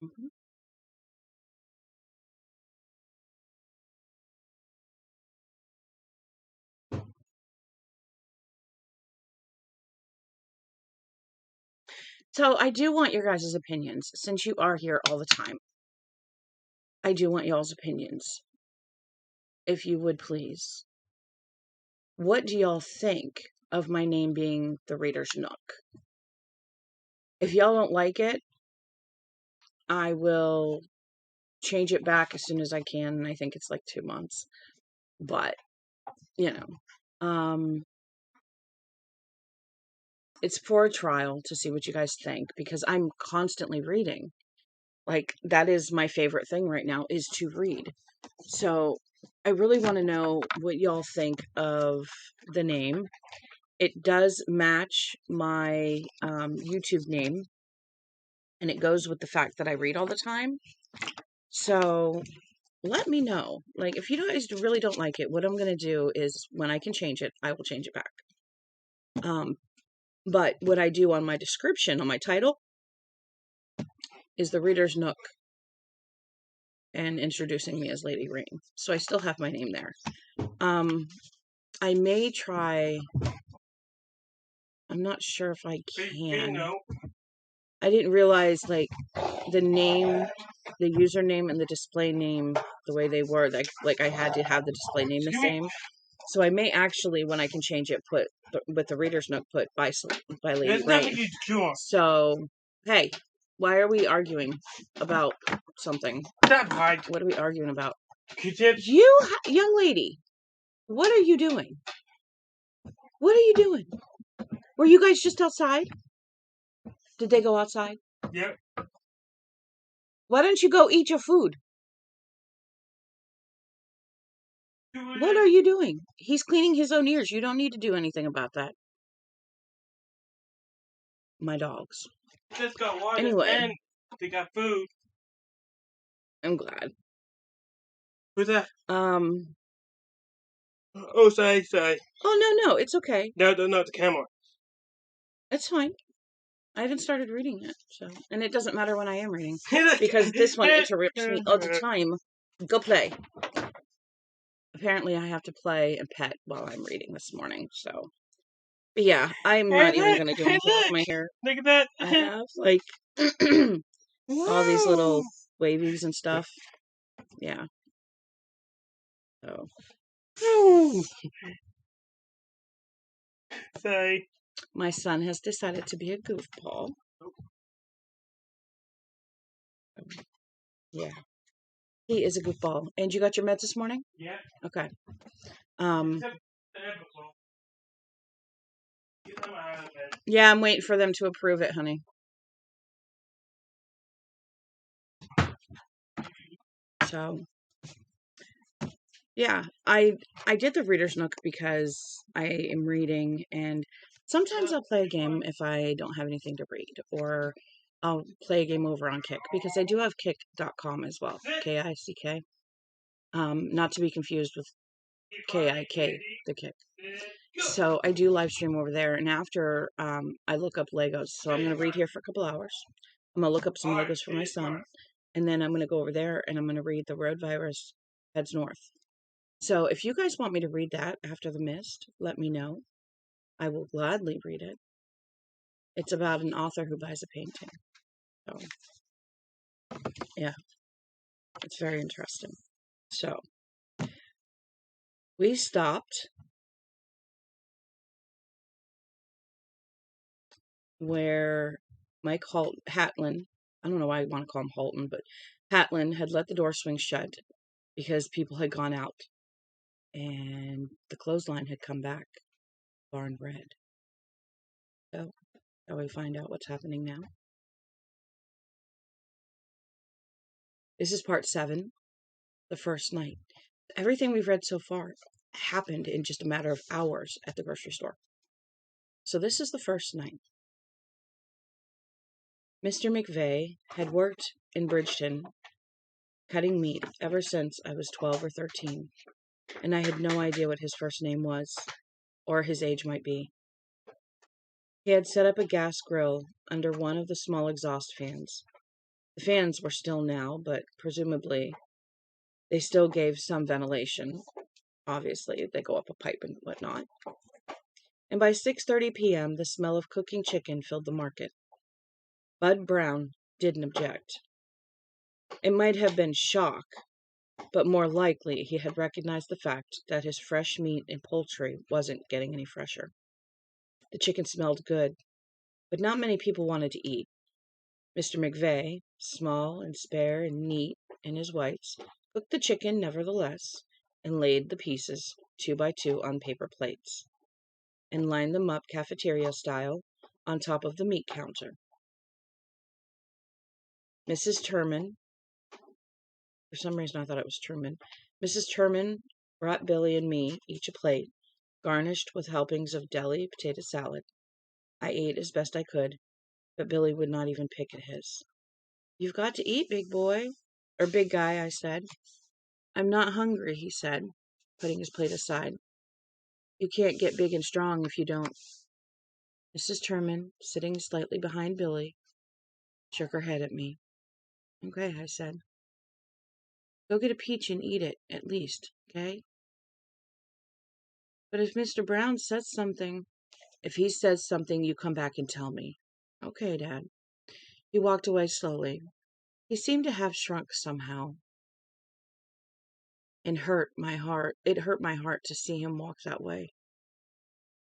Mhm. So I do want your guys' opinions, since you are here all the time. I do want y'all's opinions, if you would please. What do y'all think of my name being the Reader's Nook? If y'all don't like it, I will change it back as soon as I can, and I think it's like 2 months. But, you know, it's for a trial to see what you guys think, because I'm constantly reading. Like, that is my favorite thing right now, is to read. So I really want to know what y'all think of the name. It does match my YouTube name, and it goes with the fact that I read all the time. So let me know. Like, if you guys really don't like it, what I'm going to do is, when I can change it, I will change it back. But what I do on my description, on my title, is the Reader's Nook and introducing me as Lady Rain. So I still have my name there. I may try... I'm not sure if I can. I didn't realize, like, the name, the username, and the display name, the way they were, like I had to have the display name the same. So I may actually, when I can change it, put, with the Reader's Nook, put by Lady Rain. So, hey, why are we arguing about something? What are we arguing about? You, young lady, what are you doing? What are you doing? Were you guys just outside? Did they go outside? Yep. Why don't you go eat your food? What are you doing? He's cleaning his own ears. You don't need to do anything about that. My dogs. Just got water. Anyway. And they got food. I'm glad. Who's that? Oh, sorry. Oh, no, it's okay. No, the camera. It's fine. I haven't started reading yet, so... And it doesn't matter when I am reading, because this one interrupts me all the time. Go play. Apparently, I have to play and pet while I'm reading this morning, so... But yeah, I'm not even going to do anything with my hair. Look at that. I have, like, all these little wavies and stuff. Yeah. So... Sorry. My son has decided to be a goofball. Yeah. He is a goofball. And you got your meds this morning? Yeah. Okay. Yeah, I'm waiting for them to approve it, honey. So, yeah, I did the Reader's Nook because I am reading, and sometimes I'll play a game if I don't have anything to read, or I'll play a game over on Kick, because I do have Kick.com as well, Kick. Not to be confused with KIK, the Kick. So I do live stream over there, and after I look up Legos, so I'm going to read here for a couple hours. I'm going to look up some Legos for my son, and then I'm going to go over there, and I'm going to read The Road Virus Heads North. So if you guys want me to read that after the mist, let me know. I will gladly read it. It's about an author who buys a painting. So, yeah, it's very interesting. So, we stopped where Mike Hatlin, I don't know why I want to call him Halton, but Hatlin had let the door swing shut because people had gone out, and the clothesline had come back, barn red. So, shall we find out what's happening now? This is part 7, the first night. Everything we've read so far happened in just a matter of hours at the grocery store. So this is the first night. Mr. McVeigh had worked in Bridgeton cutting meat ever since I was 12 or 13, and I had no idea what his first name was, or his age might be. He had set up a gas grill under one of the small exhaust fans. The fans were still now, but presumably they still gave some ventilation. Obviously, they go up a pipe and whatnot. And by 6:30 p.m., the smell of cooking chicken filled the market. Bud Brown didn't object. It might have been shock, but more likely he had recognized the fact that his fresh meat and poultry wasn't getting any fresher. The chicken smelled good, but not many people wanted to eat. Mr. McVeigh, small and spare and neat in his whites, cooked the chicken nevertheless, and laid the pieces 2 by 2 on paper plates, and lined them up cafeteria style on top of the meat counter. Mrs. Turman, for some reason I thought it was Truman, Mrs. Turman brought Billy and me each a plate, garnished with helpings of deli potato salad. I ate as best I could, but Billy would not even pick at his. "You've got to eat, big boy." Or big guy, I said. "I'm not hungry," he said, putting his plate aside. "You can't get big and strong if you don't." Mrs. Turman, sitting slightly behind Billy, shook her head at me. "Okay," I said. "Go get a peach and eat it, at least, okay?" "But if Mr. Brown says something—" "If he says something, you come back and tell me." "Okay, Dad." He walked away slowly. He seemed to have shrunk somehow. It hurt my heart to see him walk that way.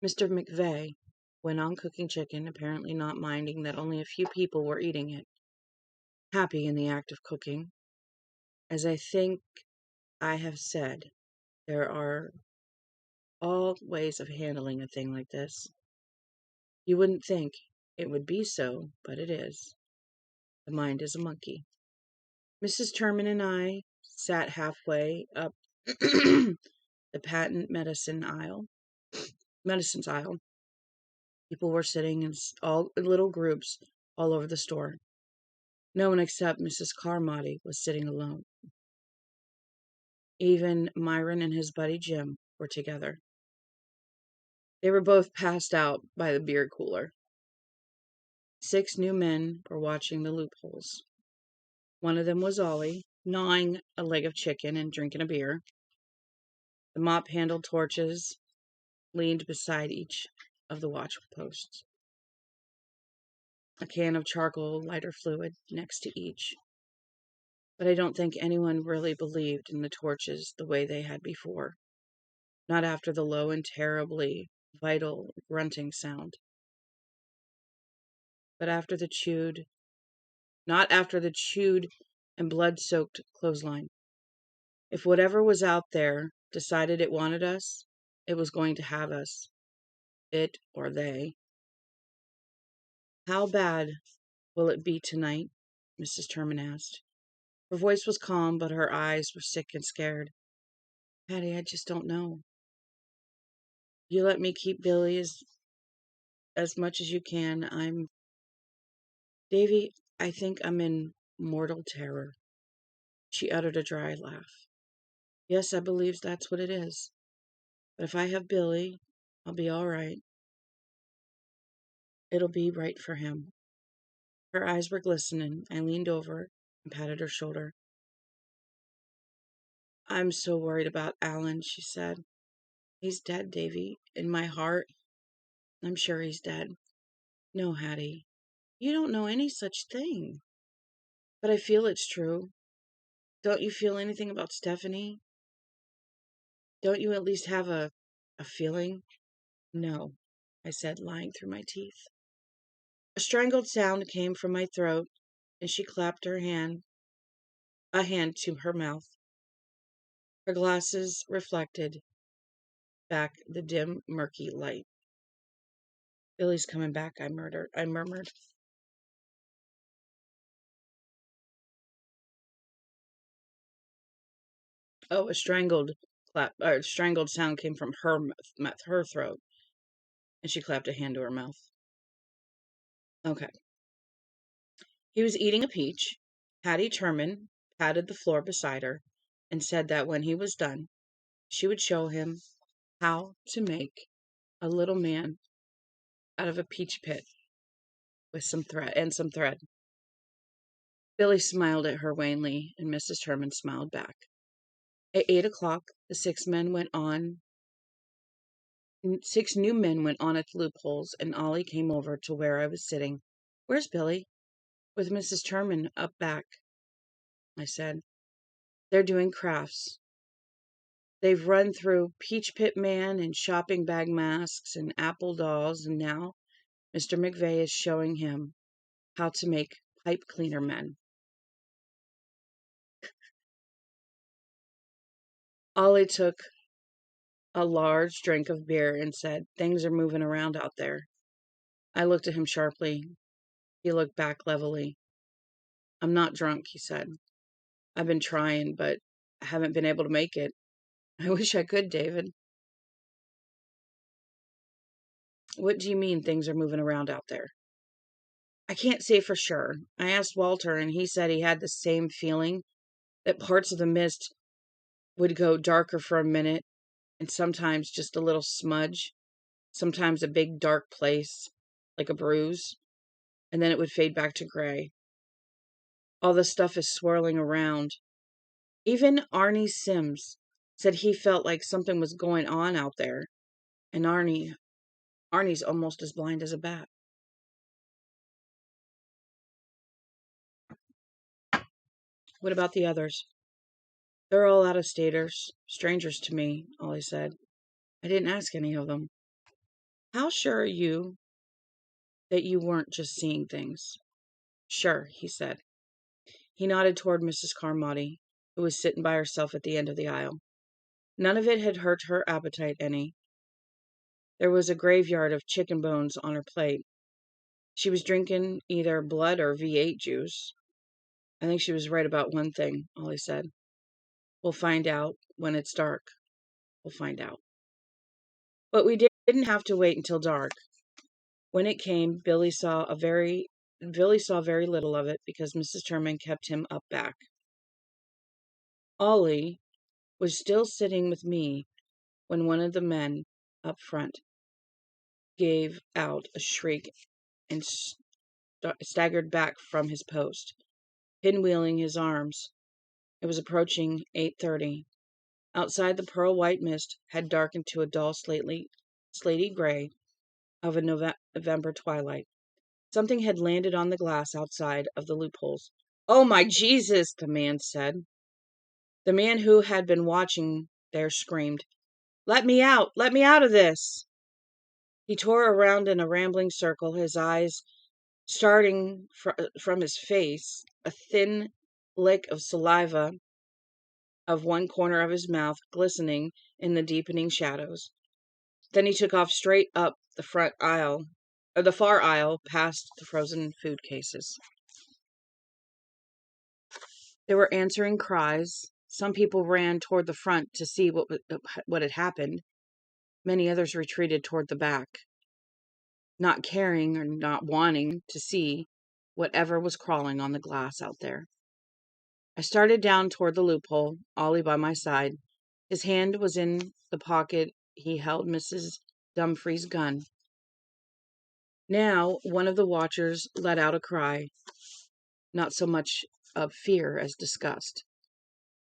Mr. McVeigh went on cooking chicken, apparently not minding that only a few people were eating it. Happy in the act of cooking. As I think I have said, there are all ways of handling a thing like this. You wouldn't think it would be so, but it is. The mind is a monkey. Mrs. Turman and I sat halfway up the patent medicines aisle. People were sitting in little groups all over the store. No one except Mrs. Carmody was sitting alone. Even Myron and his buddy Jim were together. They were both passed out by the beer cooler. 6 new men were watching the loopholes. One of them was Ollie, gnawing a leg of chicken and drinking a beer. The mop-handled torches leaned beside each of the watch posts. A can of charcoal lighter fluid next to each. But I don't think anyone really believed in the torches the way they had before. Not after the low and terribly vital grunting sound. Not after the chewed and blood-soaked clothesline. If whatever was out there decided it wanted us, it was going to have us. It or they. "How bad will it be tonight?" Mrs. Turman asked. Her voice was calm, but her eyes were sick and scared. "Patty, I just don't know. You let me keep Billy as much as you can. Davy, I think I'm in mortal terror." She uttered a dry laugh. "Yes, I believe that's what it is. But if I have Billy, I'll be all right. It'll be right for him." Her eyes were glistening. I leaned over and patted her shoulder. "I'm so worried about Alan," she said. "He's dead, Davy. In my heart, I'm sure he's dead." "No, Hattie, you don't know any such thing." "But I feel it's true. Don't you feel anything about Stephanie? Don't you at least have a feeling?" "No," I said, lying through my teeth. A strangled sound came from my throat, and she clapped a hand to her mouth. Her glasses reflected back the dim, murky light. "Billy's coming back," I murmured. Oh, a strangled sound came from her throat, and she clapped a hand to her mouth. Okay. He was eating a peach. Hattie Turman patted the floor beside her and said that when he was done, she would show him how to make a little man out of a peach pit with some thread. Billy smiled at her wanly, and Mrs. Herman smiled back. At 8 o'clock, the 6 new men went on at the loopholes, and Ollie came over to where I was sitting. "Where's Billy?" "With Mrs. Herman up back," I said. "They're doing crafts. They've run through Peach Pit Man and shopping bag masks and apple dolls, and now Mr. McVeigh is showing him how to make pipe cleaner men." Ollie took a large drink of beer and said, "Things are moving around out there." I looked at him sharply. He looked back levelly. "I'm not drunk," he said. "I've been trying, but I haven't been able to make it. I wish I could, David." "What do you mean things are moving around out there?" "I can't say for sure. I asked Walter, and he said he had the same feeling, that parts of the mist would go darker for a minute, and sometimes just a little smudge, sometimes a big dark place, like a bruise, and then it would fade back to gray. All the stuff is swirling around. Even Arnie Sims said he felt like something was going on out there, and Arnie's almost as blind as a bat." "What about the others?" "They're all out-of-staters, strangers to me," Ollie said. "I didn't ask any of them." "How sure are you that you weren't just seeing things?" "Sure," he said. He nodded toward Mrs. Carmody, who was sitting by herself at the end of the aisle. None of it had hurt her appetite any. There was a graveyard of chicken bones on her plate. She was drinking either blood or V8 juice. "I think she was right about one thing," Ollie said. "We'll find out when it's dark. We'll find out." But we didn't have to wait until dark. When it came, Billy saw very little of it because Mrs. Herman kept him up back. Ollie was still sitting with me when one of the men up front gave out a shriek and staggered back from his post, pinwheeling his arms. It was approaching 8:30. Outside, the pearl-white mist had darkened to a dull slaty gray of a November twilight. Something had landed on the glass outside of the loopholes. "Oh, my Jesus!" the man said. The man who had been watching there screamed, "Let me out! Let me out of this!" He tore around in a rambling circle, his eyes starting from his face, a thin lick of saliva of one corner of his mouth glistening in the deepening shadows. Then he took off straight up the far aisle, past the frozen food cases. There were answering cries. Some people ran toward the front to see what had happened. Many others retreated toward the back, not caring or not wanting to see whatever was crawling on the glass out there. I started down toward the loophole, Ollie by my side. His hand was in the pocket he held Mrs. Dumfries' gun. Now one of the watchers let out a cry, not so much of fear as disgust.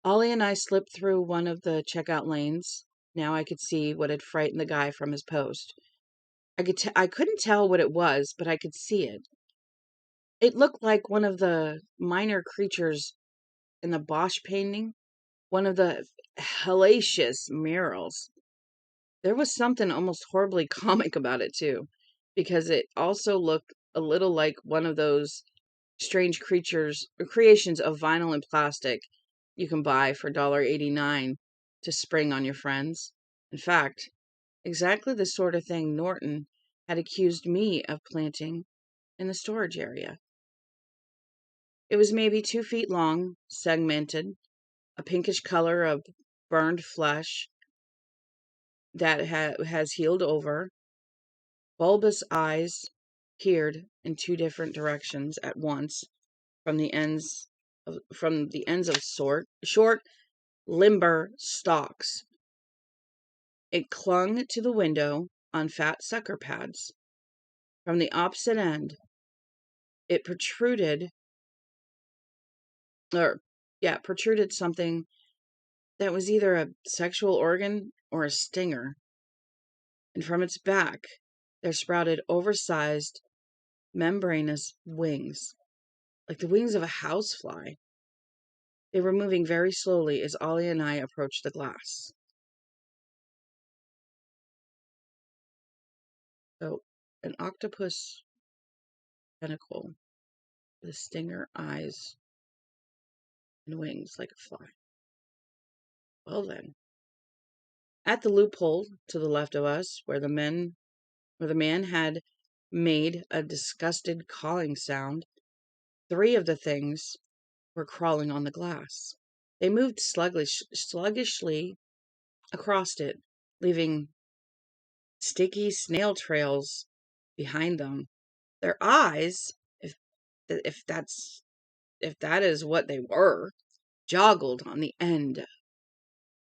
Ollie and I slipped through one of the checkout lanes. Now I could see what had frightened the guy from his post. I couldn't tell what it was, but I could see it. It looked like one of the minor creatures in the Bosch painting, one of the hellacious murals. There was something almost horribly comic about it, too, because it also looked a little like one of those strange creations of vinyl and plastic you can buy for $1.89 to spring on your friends. In fact, exactly the sort of thing Norton had accused me of planting in the storage area. It was maybe 2 feet long, segmented, a pinkish color of burned flesh that has healed over. Bulbous eyes peered in 2 different directions at once from the ends of short, limber stalks. It clung to the window on fat sucker pads. From the opposite end, it protruded protruded something that was either a sexual organ or a stinger, and from its back there sprouted oversized, membranous wings, like the wings of a housefly. They were moving very slowly as Ollie and I approached the glass. So, an octopus tentacle with stinger eyes and wings like a fly. Well then, at the loophole to the left of us, where the man had made a disgusted calling sound, 3 of the things were crawling on the glass. They moved sluggishly across it, leaving sticky snail trails behind them. Their eyes, if that is what they were, joggled on the end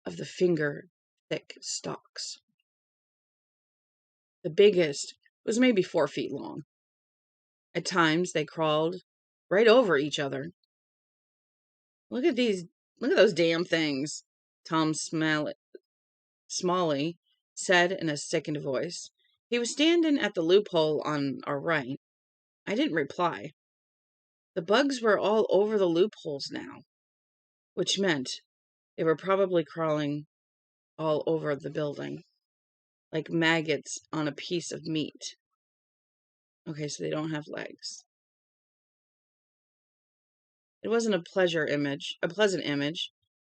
of the finger-thick stalks. The biggest was maybe 4 feet long. At times, they crawled right over each other. Look at those damn things, Tom Smalley said in a sickened voice. He was standing at the loophole on our right. I didn't reply. The bugs were all over the loopholes now, which meant they were probably crawling all over the building, like maggots on a piece of meat. Okay, so they don't have legs. It wasn't a pleasant image,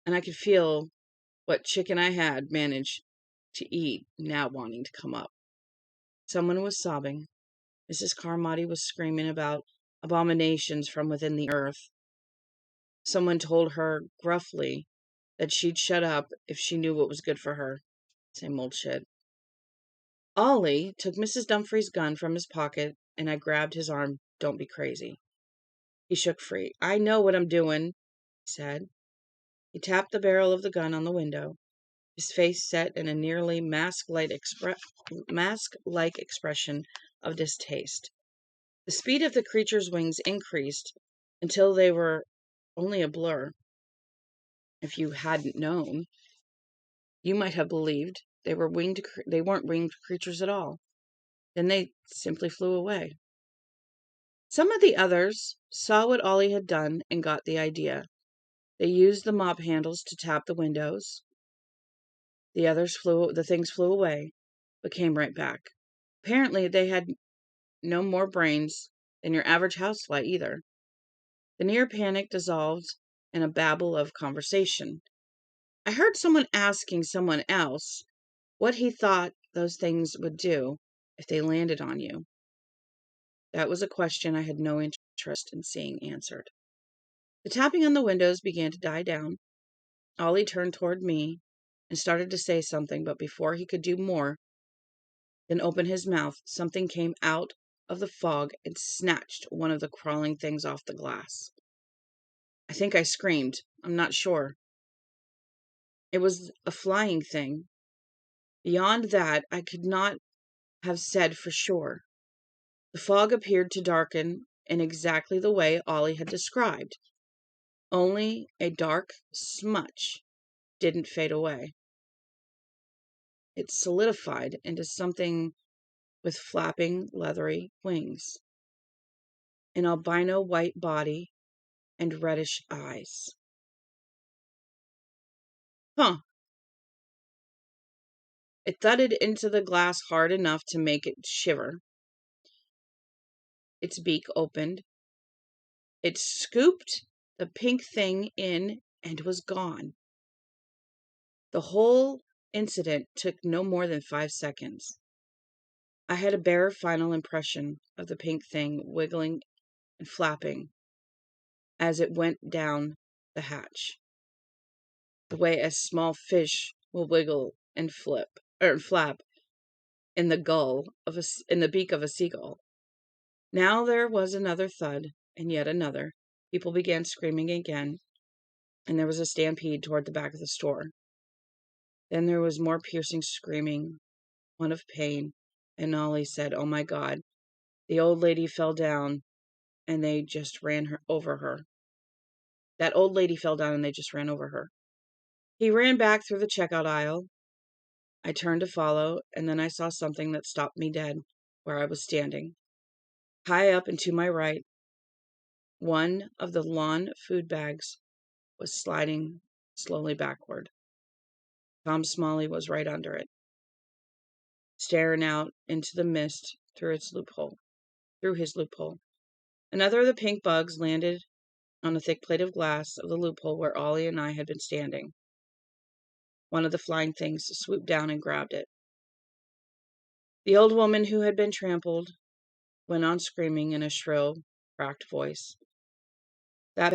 and I could feel what chicken I had managed to eat now wanting to come up. Someone was sobbing. Mrs. Carmody was screaming about abominations from within the earth. Someone told her gruffly that she'd shut up if she knew what was good for her. Same old shit. Ollie took Mrs. Dumfries' gun from his pocket, and I grabbed his arm. Don't be crazy. He shook free. I know what I'm doing, he said. He tapped the barrel of the gun on the window, his face set in a nearly mask-like expression of distaste. The speed of the creature's wings increased until they were only a blur. If you hadn't known, you might have believed they weren't winged creatures at all. Then they simply flew away. Some of the others saw what Ollie had done and got the idea. They used the mop handles to tap the windows. The things flew away, but came right back. Apparently, they had no more brains than your average housefly either. The near panic dissolved in a babble of conversation. I heard someone asking someone else what he thought those things would do if they landed on you. That was a question I had no interest in seeing answered. The tapping on the windows began to die down. Ollie turned toward me and started to say something, but before he could do more than open his mouth, something came out of the fog and snatched one of the crawling things off the glass. I think I screamed. I'm not sure. It was a flying thing. Beyond that, I could not have said for sure. The fog appeared to darken in exactly the way Ollie had described. Only a dark smudge didn't fade away. It solidified into something with flapping, leathery wings, an albino white body, and reddish eyes. Huh. It thudded into the glass hard enough to make it shiver. Its beak opened. It scooped the pink thing in and was gone. The whole incident took no more than 5 seconds. I had a bare final impression of the pink thing wiggling and flapping as it went down the hatch, the way a small fish will wiggle and flap in the beak of a seagull. Now there was another thud, and yet another. People began screaming again, and there was a stampede toward the back of the store. Then there was more piercing screaming, one of pain, and Ollie said, "Oh my God." The old lady fell down, and they just ran over her. That old lady fell down and they just ran over her. He ran back through the checkout aisle. I turned to follow, and then I saw something that stopped me dead where I was standing. High up and to my right, one of the lawn food bags was sliding slowly backward. Tom Smalley was right under it, staring out into the mist through his loophole. Another of the pink bugs landed on a thick plate of glass of the loophole where Ollie and I had been standing. One of the flying things swooped down and grabbed it. The old woman who had been trampled went on screaming in a shrill, cracked voice. That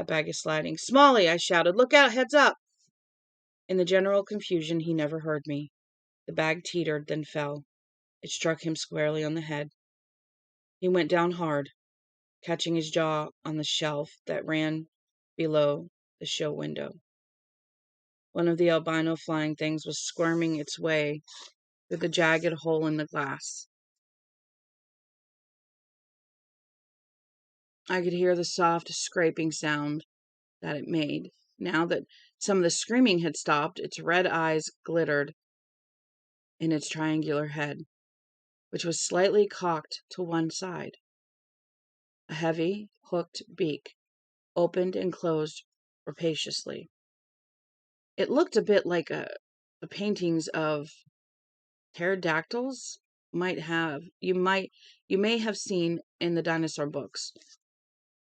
bag is sliding. Smalley, I shouted. Look out, heads up. In the general confusion, he never heard me. The bag teetered, then fell. It struck him squarely on the head. He went down hard, catching his jaw on the shelf that ran below the show window. One of the albino flying things was squirming its way through the jagged hole in the glass. I could hear the soft scraping sound that it made. Now that some of the screaming had stopped, its red eyes glittered in its triangular head, which was slightly cocked to one side. A heavy, hooked beak opened and closed rapaciously. It looked a bit like the paintings of pterodactyls you may have seen in the dinosaur books.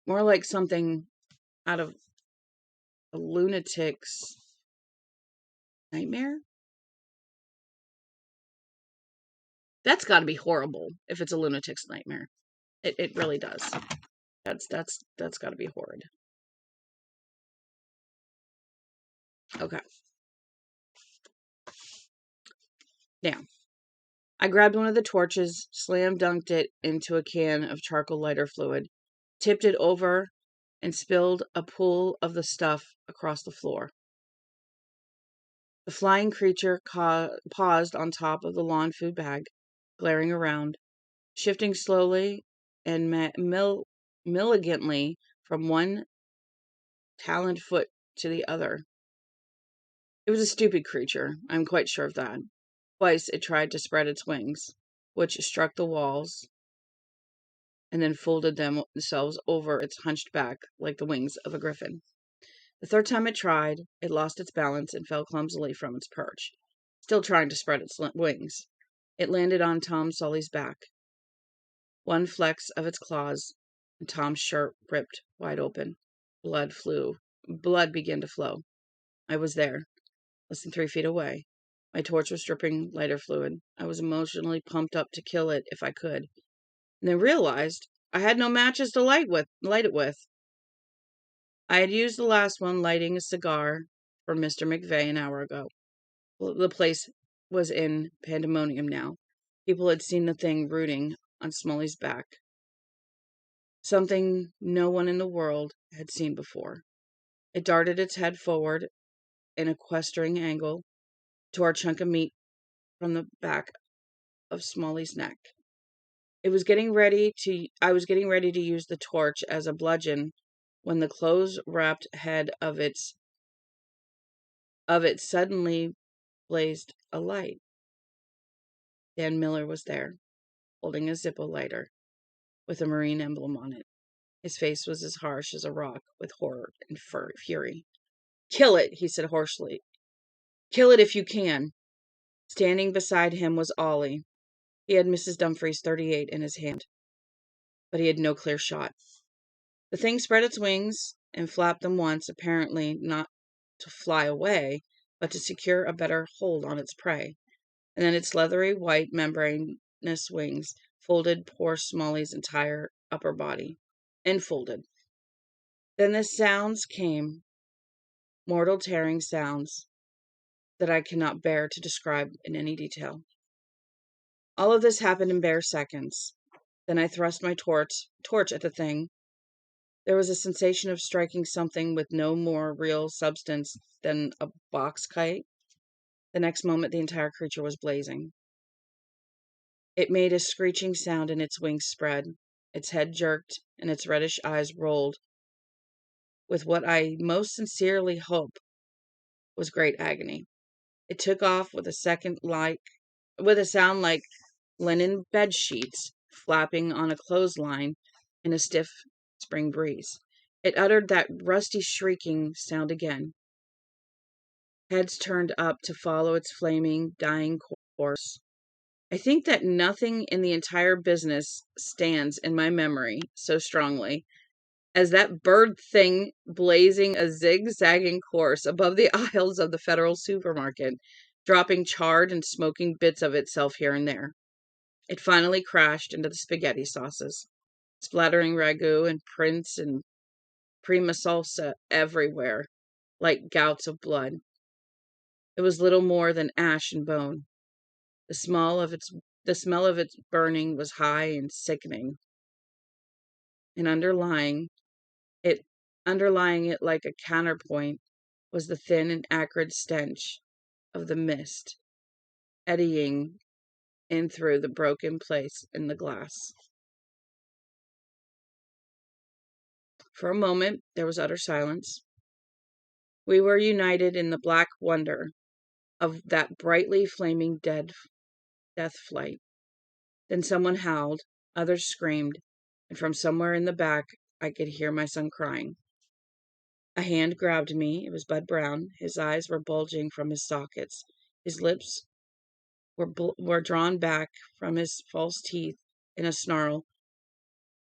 More like something out of a lunatic's nightmare. That's got to be horrible if it's a lunatic's nightmare. It really does. That's got to be horrid. Okay. Now, I grabbed one of the torches, slam dunked it into a can of charcoal lighter fluid, tipped it over, and spilled a pool of the stuff across the floor. The flying creature paused on top of the lawn food bag, glaring around, shifting slowly and milligantly from one taloned foot to the other. It was a stupid creature, I'm quite sure of that. Twice it tried to spread its wings, which struck the walls and then folded themselves over its hunched back like the wings of a griffin. The third time it tried, it lost its balance and fell clumsily from its perch, still trying to spread its wings. It landed on Tom Sully's back. One flex of its claws, and Tom's shirt ripped wide open. Blood began to flow. I was there, less than 3 feet away. My torch was dripping lighter fluid. I was emotionally pumped up to kill it if I could, and then realized I had no matches to light it with. I had used the last one lighting a cigar for Mr. McVeigh an hour ago. The place was in pandemonium now. People had seen the thing rooting on Smalley's back. Something no one in the world had seen before. It darted its head forward in a questing angle, tore a chunk of meat from the back of Smalley's neck. I was getting ready to use the torch as a bludgeon when the close-wrapped head of it suddenly blazed a light. Dan Miller was there, holding a Zippo lighter with a Marine emblem on it. His face was as harsh as a rock with horror and fury. Kill it, he said hoarsely. Kill it if you can. Standing beside him was Ollie. He had Mrs. Dumfries' .38 in his hand, but he had no clear shot. The thing spread its wings and flapped them once, apparently not to fly away, but to secure a better hold on its prey. And then its leathery white membranous wings folded poor Smalley's entire upper body. Enfolded. Then the sounds came, mortal tearing sounds that I cannot bear to describe in any detail. All of this happened in bare seconds. Then I thrust my torch at the thing. There was a sensation of striking something with no more real substance than a box kite. The next moment, the entire creature was blazing. It made a screeching sound and its wings spread. Its head jerked and its reddish eyes rolled with what I most sincerely hope was great agony. It took off with a sound like linen bed sheets flapping on a clothesline in a stiff spring breeze. It uttered that rusty shrieking sound again. Heads turned up to follow its flaming, dying course. I think that nothing in the entire business stands in my memory so strongly as that bird thing blazing a zigzagging course above the aisles of the Federal supermarket, dropping charred and smoking bits of itself here and there. It finally crashed into the spaghetti sauces, splattering ragu and prince and prima salsa everywhere, like gouts of blood. It was little more than ash and bone. The smell of its burning was high and sickening, and it underlying it like a counterpoint was the thin and acrid stench of the mist eddying in through the broken place in the glass. For a moment there was utter silence. We were united in the black wonder of that brightly flaming death flight. Then someone howled, others screamed, and from somewhere in the back I could hear my son crying. A hand grabbed me. It was Bud Brown. His eyes were bulging from his sockets. His lips were drawn back from his false teeth in a snarl.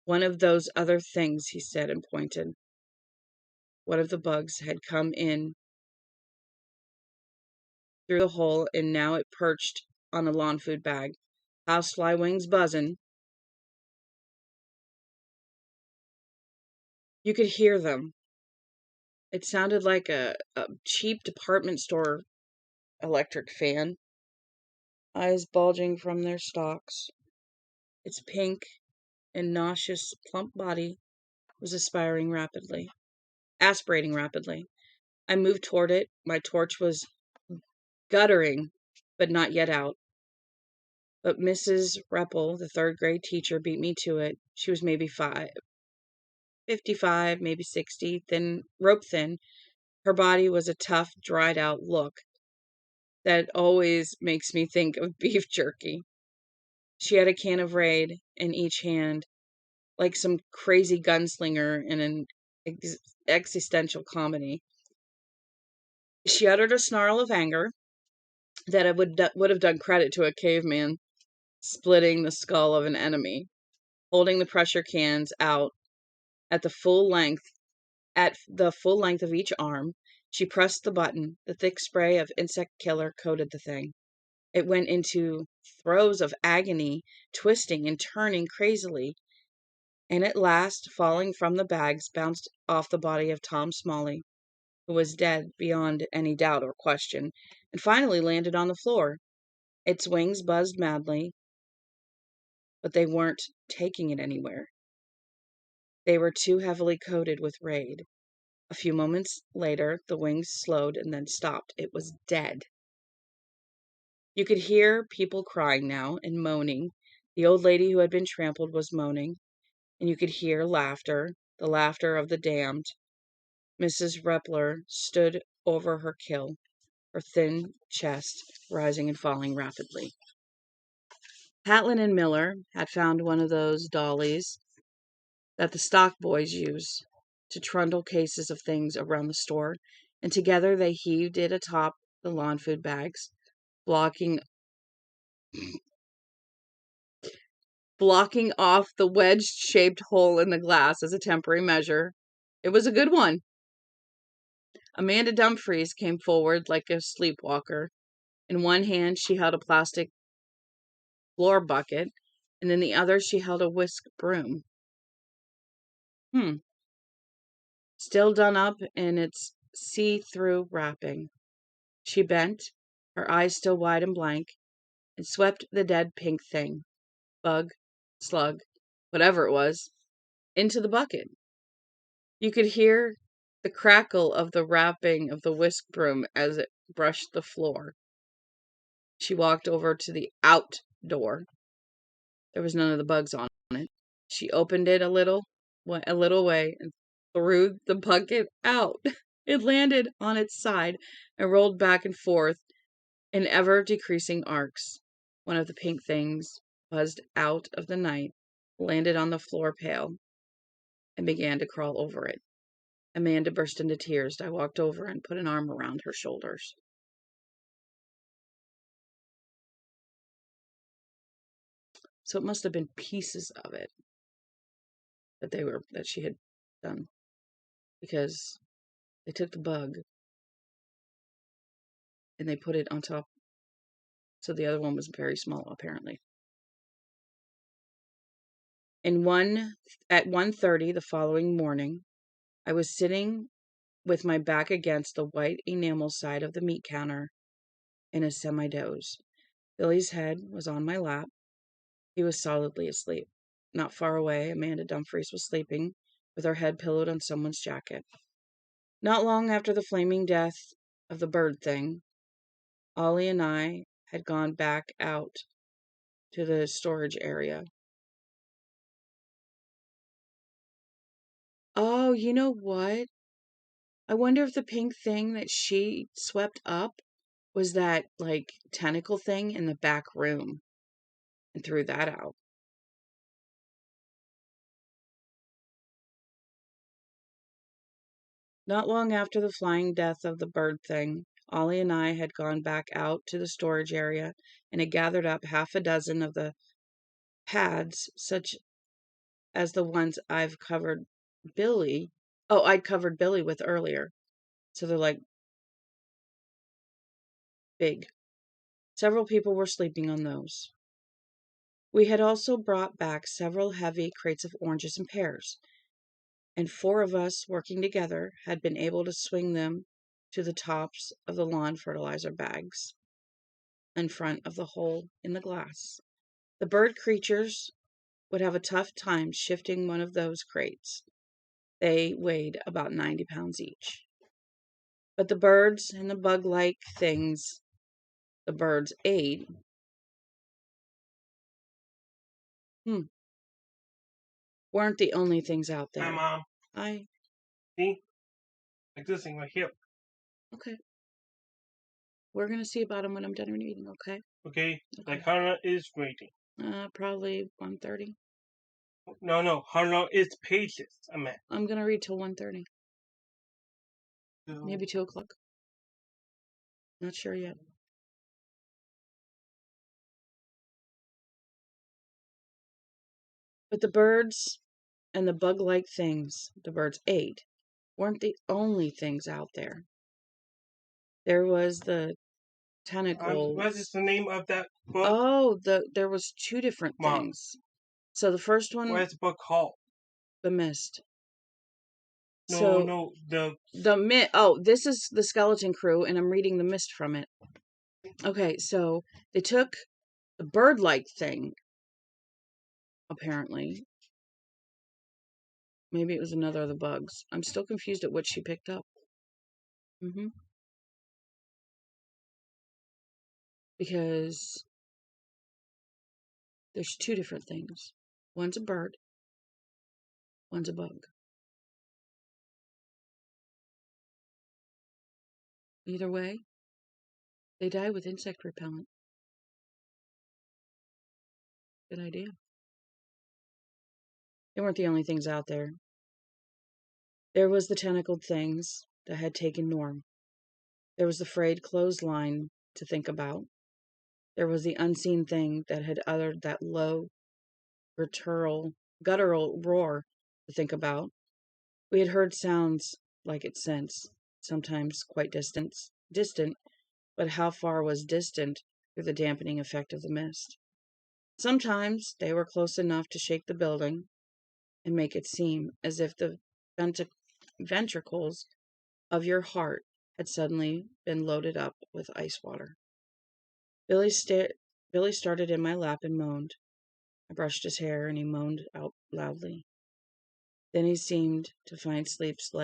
"One of those other things," he said and pointed. One of the bugs had come in through the hole, and now it perched on a lawn food bag. "Housefly wings buzzin'." You could hear them. It sounded like a cheap department store electric fan. Eyes bulging from their stalks. Its pink and nauseous plump body was aspirating rapidly. I moved toward it. My torch was guttering, but not yet out. But Mrs. Reppler, the third-grade teacher, beat me to it. She was maybe 55, maybe 60, rope thin. Her body was a tough, dried-out look that always makes me think of beef jerky. She had a can of Raid in each hand, like some crazy gunslinger in an existential comedy. She uttered a snarl of anger that I would have done credit to a caveman splitting the skull of an enemy. Holding the pressure cans out at the full length of each arm, she pressed the button. The thick spray of insect killer coated the thing. It went into throes of agony, twisting and turning crazily, and at last, falling from the bags, bounced off the body of Tom Smalley, who was dead beyond any doubt or question, and finally landed on the floor. Its wings buzzed madly, but they weren't taking it anywhere. They were too heavily coated with Raid. A few moments later, the wings slowed and then stopped. It was dead. You could hear people crying now and moaning. The old lady who had been trampled was moaning, and you could hear laughter, the laughter of the damned. Mrs. Reppler stood over her kill, her thin chest rising and falling rapidly. Patlin and Miller had found one of those dollies that the stock boys use to trundle cases of things around the store, and together they heaved it atop the lawn food bags, blocking off the wedge-shaped hole in the glass as a temporary measure. It was a good one. Amanda Dumfries came forward like a sleepwalker. In one hand, she held a plastic floor bucket, and in the other, she held a whisk broom. Still done up in its see-through wrapping. She bent, her eyes still wide and blank, and swept the dead pink thing, bug, slug, whatever it was, into the bucket. You could hear the crackle of the wrapping of the whisk broom as it brushed the floor. She walked over to the out door. There was none of the bugs on it. She opened it a little way, threw the bucket out. It landed on its side and rolled back and forth in ever-decreasing arcs. One of the pink things buzzed out of the night, landed on the floor pail, and began to crawl over it. Amanda burst into tears. I walked over and put an arm around her shoulders. So it must have been pieces of it that she had done, because they took the bug and they put it on top. So the other one was very small, apparently. At 1:30 the following morning, I was sitting with my back against the white enamel side of the meat counter in a semi-doze. Billy's head was on my lap. He was solidly asleep. Not far away, Amanda Dumfries was sleeping with her head pillowed on someone's jacket. Not long after the flaming death of the bird thing, Ollie and I had gone back out to the storage area. Oh, you know what? I wonder if the pink thing that she swept up was that, like, tentacle thing in the back room and threw that out. Not long after the flying death of the bird thing, Ollie and I had gone back out to the storage area and had gathered up half a dozen of the pads, such as the ones I'd covered Billy with earlier. So they're like big. Several people were sleeping on those. We had also brought back several heavy crates of oranges and pears, and 4 of us working together had been able to swing them to the tops of the lawn fertilizer bags in front of the hole in the glass. The bird creatures would have a tough time shifting one of those crates. They weighed about 90 pounds each. But the birds and the bug-like things the birds ate weren't the only things out there. Hi, Mom. Hi. See? Like this thing right here. Okay. We're going to see about them when I'm done reading, okay? Okay. Like how long is rating? Probably 1:30. No. How long is pages? I'm going to read till 1:30. Maybe 2 o'clock. Not sure yet. But the birds and the bug-like things the birds ate weren't the only things out there. There was the tentacles. What is the name of that book? Oh, there was 2 different things. So the first one. What is the book called? The Mist. No, the Mist. Oh, this is the Skeleton Crew, and I'm reading The Mist from it. Okay, so they took the bird-like thing, apparently. Maybe it was another of the bugs. I'm still confused at what she picked up. Because there's 2 different things. One's a bird, one's a bug. Either way, they die with insect repellent. Good idea. They weren't the only things out there. There was the tentacled things that had taken Norm. There was the frayed clothesline to think about. There was the unseen thing that had uttered that low, guttural roar to think about. We had heard sounds like it since, sometimes quite distant, but how far was distant through the dampening effect of the mist? Sometimes they were close enough to shake the building and make it seem as if the ventricles of your heart had suddenly been loaded up with ice water. Billy started in my lap and moaned. I brushed his hair and he moaned out loudly. Then he seemed to find sleep's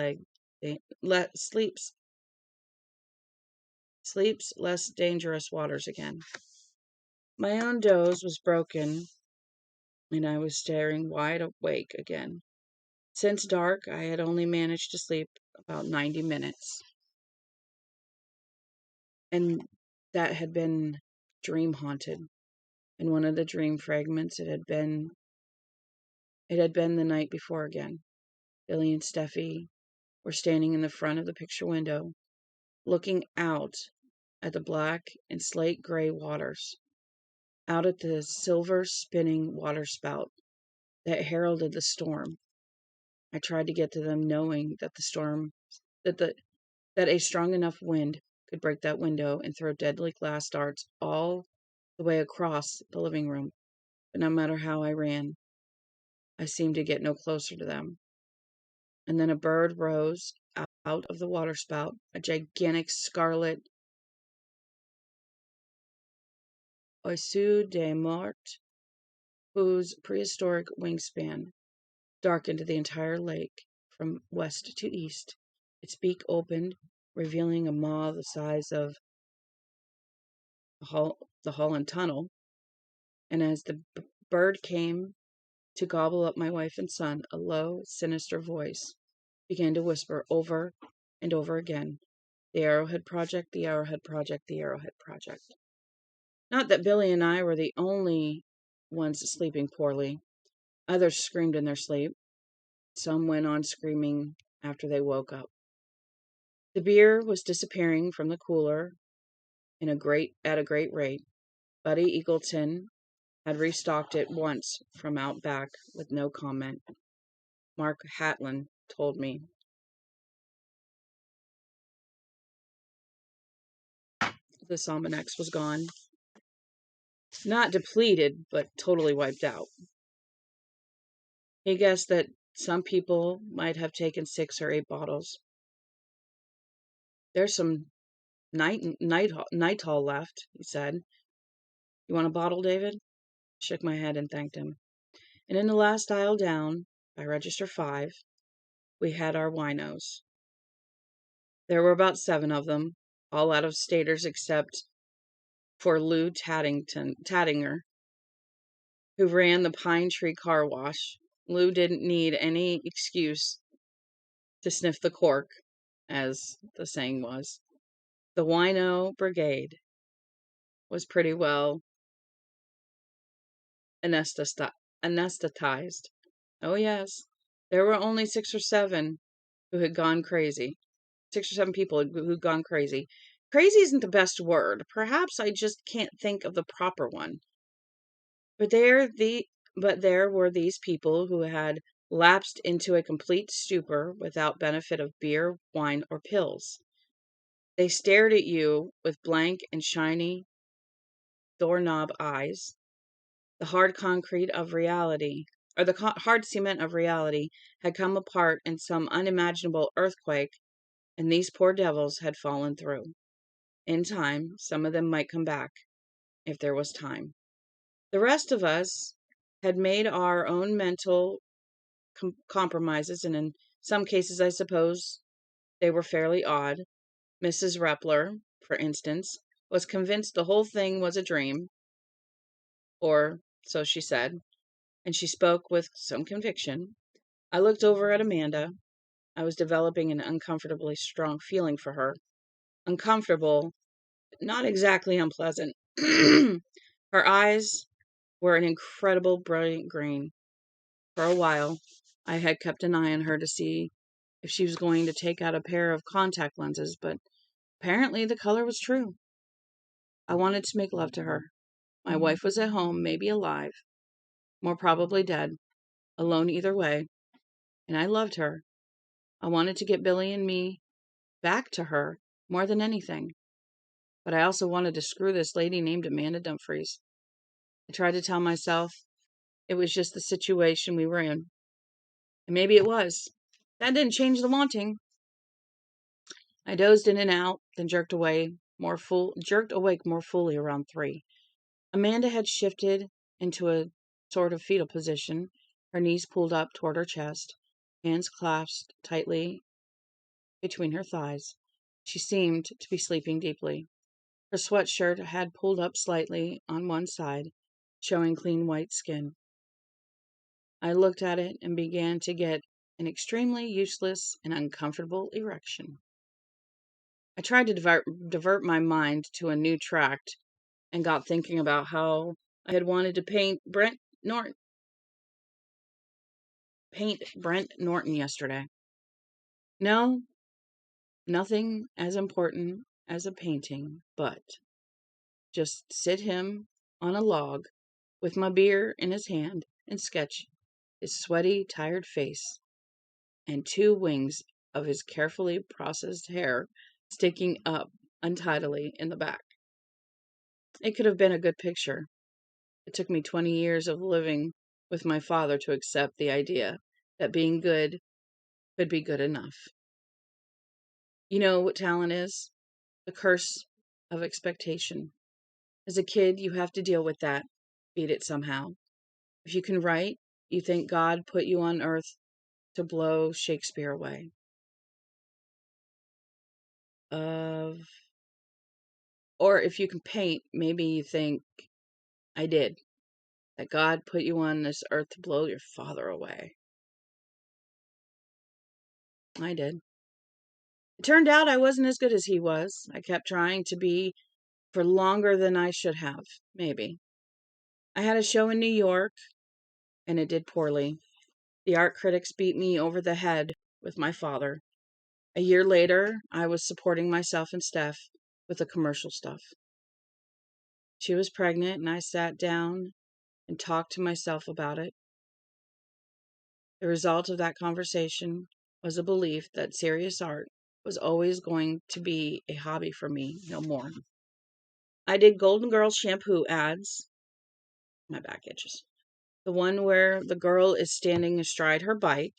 less dangerous waters again. My own doze was broken, and I was staring wide awake again. Since dark, I had only managed to sleep about 90 minutes. And that had been dream haunted. In one of the dream fragments, it had been the night before again. Billy and Steffi were standing in the front of the picture window, looking out at the black and slate gray waters, out at the silver spinning waterspout that heralded the storm. I tried to get to them, knowing that that a strong enough wind could break that window and throw deadly glass darts all the way across the living room. But no matter how I ran, I seemed to get no closer to them. And then a bird rose out of the waterspout, a gigantic scarlet oiseau de mort, whose prehistoric wingspan darkened the entire lake from west to east. Its beak opened, revealing a maw the size of the Holland Tunnel, and as the bird came to gobble up my wife and son, a low, sinister voice began to whisper over and over again, "The Arrowhead Project, the Arrowhead Project, the Arrowhead Project." Not that Billy and I were the only ones sleeping poorly. Others screamed in their sleep. Some went on screaming after they woke up. The beer was disappearing from the cooler at a great rate. Buddy Eagleton had restocked it once from out back with no comment. Mark Hatlin told me. The Salmonex was gone. Not depleted, but totally wiped out. He guessed that some people might have taken 6 or 8 bottles. "There's some Nitol left," he said. "You want a bottle, David?" I shook my head and thanked him. And in the last aisle down, by register 5, we had our winos. There were about 7 of them, all out of staters except for Lou Tattinger, who ran the Pine Tree Car Wash. Lou didn't need any excuse to sniff the cork, as the saying was. The wino brigade was pretty well anesthetized. Oh yes, there were only 6 or 7 who had gone crazy. 6 or 7 people who'd gone crazy. Crazy isn't the best word. Perhaps I just can't think of the proper one. But there were these people who had lapsed into a complete stupor without benefit of beer, wine, or pills. They stared at you with blank and shiny doorknob eyes. The hard concrete of reality, or the hard cement of reality, had come apart in some unimaginable earthquake, and these poor devils had fallen through. In time, some of them might come back, if there was time. The rest of us had made our own mental compromises, and in some cases, I suppose, they were fairly odd. Mrs. Reppler, for instance, was convinced the whole thing was a dream, or so she said, and she spoke with some conviction. I looked over at Amanda. I was developing an uncomfortably strong feeling for her. Uncomfortable, not exactly unpleasant. Her eyes were an incredible brilliant green. For a while, I had kept an eye on her to see if she was going to take out a pair of contact lenses, but apparently the color was true. I wanted to make love to her. My wife was at home, maybe alive, more probably dead, alone either way, and I loved her. I wanted to get Billy and me back to her more than anything, but I also wanted to screw this lady named Amanda Dumfries. I tried to tell myself it was just the situation we were in, and maybe it was. That didn't change the wanting. I dozed in and out, then jerked awake more fully around 3. Amanda had shifted into a sort of fetal position, her knees pulled up toward her chest, hands clasped tightly between her thighs. She seemed to be sleeping deeply. Her sweatshirt had pulled up slightly on one side, showing clean white skin. I looked at it and began to get an extremely useless and uncomfortable erection. I tried to divert my mind to a new tract and got thinking about how I had wanted to paint Brent Norton yesterday. No, nothing as important as a painting, but just sit him on a log with my beer in his hand and sketch his sweaty, tired face and 2 wings of his carefully processed hair sticking up untidily in the back. It could have been a good picture. It took me 20 years of living with my father to accept the idea that being good could be good enough. You know what talent is? The curse of expectation. As a kid, you have to deal with that, beat it somehow. If you can write, you think God put you on earth to blow Shakespeare away. Or if you can paint, maybe you think, I did, that God put you on this earth to blow your father away. I did. It turned out I wasn't as good as he was. I kept trying to be for longer than I should have, maybe. I had a show in New York, and it did poorly. The art critics beat me over the head with my father. A year later, I was supporting myself and Steph with the commercial stuff. She was pregnant, and I sat down and talked to myself about it. The result of that conversation was a belief that serious art was always going to be a hobby for me, no more. I did Golden Girls shampoo ads. My back itches. The one where the girl is standing astride her bike.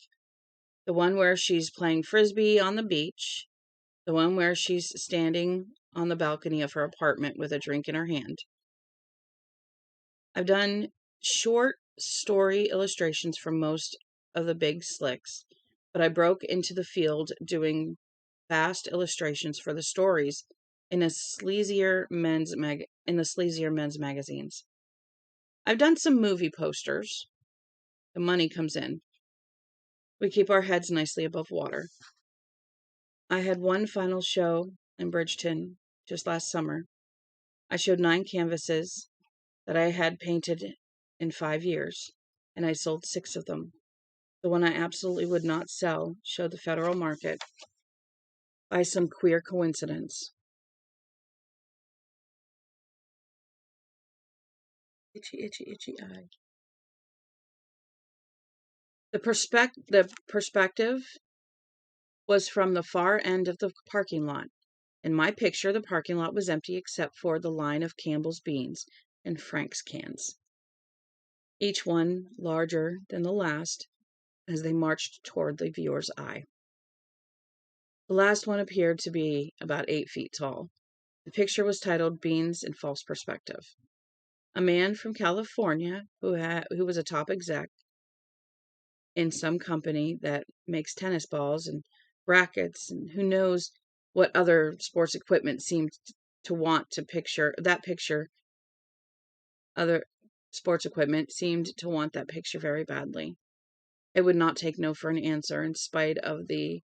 The one where she's playing frisbee on the beach. The one where she's standing on the balcony of her apartment with a drink in her hand. I've done short story illustrations for most of the big slicks, but I broke into the field doing fast illustrations for the stories in the sleazier men's magazines. I've done some movie posters. The money comes in. We keep our heads nicely above water. I had one final show in Bridgeton just last summer. I showed 9 canvases that I had painted in 5 years, and I sold 6 of them. The one I absolutely would not sell showed the federal market by some queer coincidence. Itchy, itchy, itchy eye. The perspective was from the far end of the parking lot. In my picture, the parking lot was empty except for the line of Campbell's beans and Frank's cans, each one larger than the last as they marched toward the viewer's eye. The last one appeared to be about 8 feet tall. The picture was titled Beans in False Perspective. A man from California who was a top exec in some company that makes tennis balls and rackets, and who knows what other sports equipment seemed to want to picture that picture. Other sports equipment seemed to want that picture very badly. It would not take no for an answer, in spite of the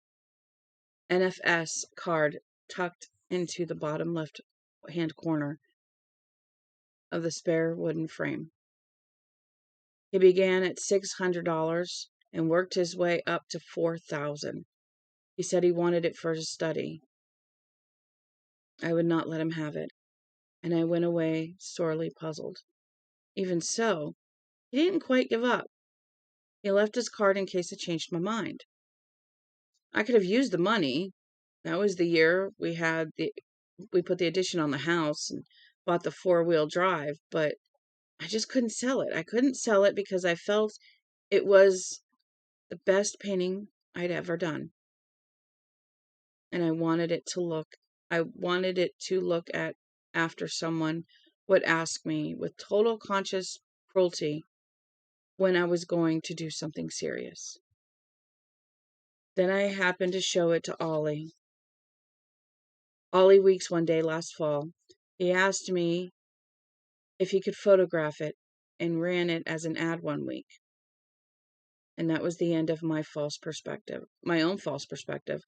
NFS card tucked into the bottom left-hand corner of the spare wooden frame. He began at $600 and worked his way up to $4,000. He said he wanted it for his study. I would not let him have it, and I went away sorely puzzled. Even so, he didn't quite give up. He left his card in case I changed my mind. I could have used the money. That was the year we put the addition on the house and bought the 4-wheel drive, but I just couldn't sell it. I couldn't sell it because I felt it was the best painting I'd ever done. And I wanted it to look at after someone would ask me with total conscious cruelty when I was going to do something serious. Then I happened to show it to Ollie Weeks one day last fall. He asked me if he could photograph it and ran it as an ad one week. And that was the end of my own false perspective.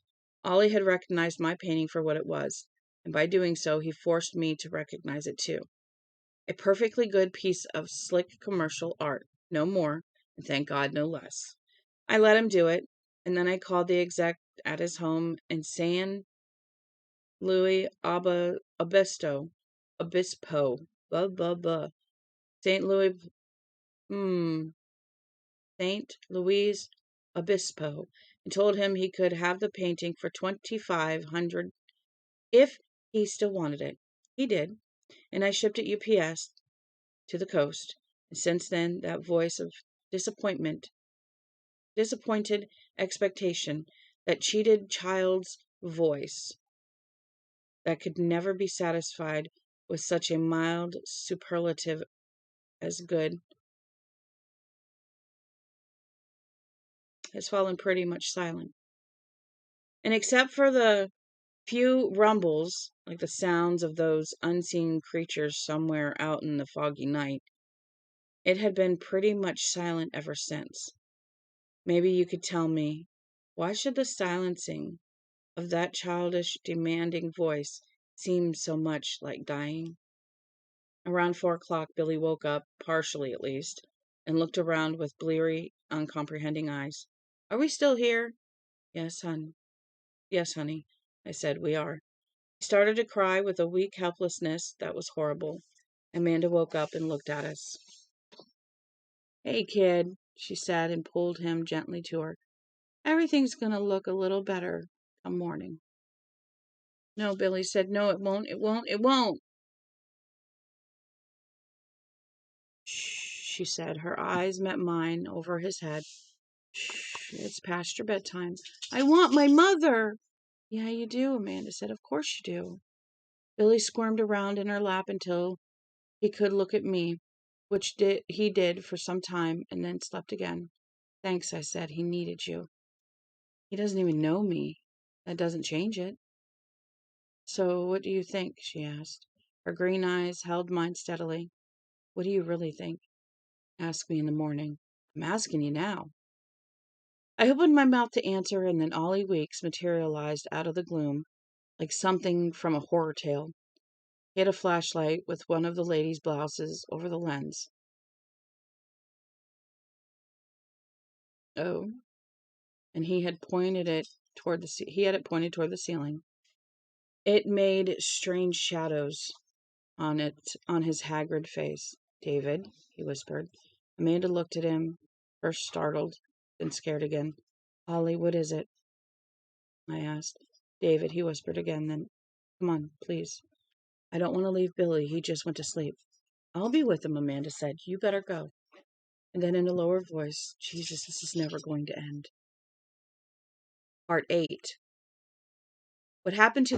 Ollie had recognized my painting for what it was, and by doing so, he forced me to recognize it too. A perfectly good piece of slick commercial art, no more, and thank God no less. I let him do it, and then I called the exec at his home in San Luis Obispo, blah, blah, blah, St. Louis, St. Louis Obispo, and told him he could have the painting for $2,500 if he still wanted it. He did, and I shipped it UPS to the coast. And since then, that voice of disappointed expectation, that cheated child's voice that could never be satisfied with such a mild superlative as good, has fallen pretty much silent. And except for the few rumbles, like the sounds of those unseen creatures somewhere out in the foggy night, it had been pretty much silent ever since. Maybe you could tell me, why should the silencing of that childish, demanding voice seem so much like dying? Around 4 o'clock, Billy woke up, partially at least, and looked around with bleary, uncomprehending eyes. Are we still here? Yes, honey, I said, we are. He started to cry with a weak helplessness that was horrible. Amanda woke up and looked at us. Hey, kid, she said, and pulled him gently to her. Everything's going to look a little better come morning. No, Billy said, no, it won't, it won't, it won't. Shh, she said. Her eyes met mine over his head. Shh, it's past your bedtime. I want my mother. Yeah, you do, Amanda said. Of course you do. Billy squirmed around in her lap until he could look at me, which he did for some time, and then slept again. Thanks, I said. He needed you. He doesn't even know me. That doesn't change it. So what do you think? She asked. Her green eyes held mine steadily. What do you really think? Ask me in the morning. I'm asking you now. I opened my mouth to answer, and then Ollie Weeks materialized out of the gloom, like something from a horror tale. He had a flashlight with one of the ladies' blouses over the lens. Oh, and he had it pointed toward the ceiling. It made strange shadows on his haggard face. David, he whispered. Amanda looked at him, first startled, then scared again. Ollie, what is it? I asked. David, he whispered again, then, come on, please. I don't want to leave Billy. He just went to sleep. I'll be with him, Amanda said. You better go. And then in a lower voice, Jesus, this is never going to end. Part 8. What happened to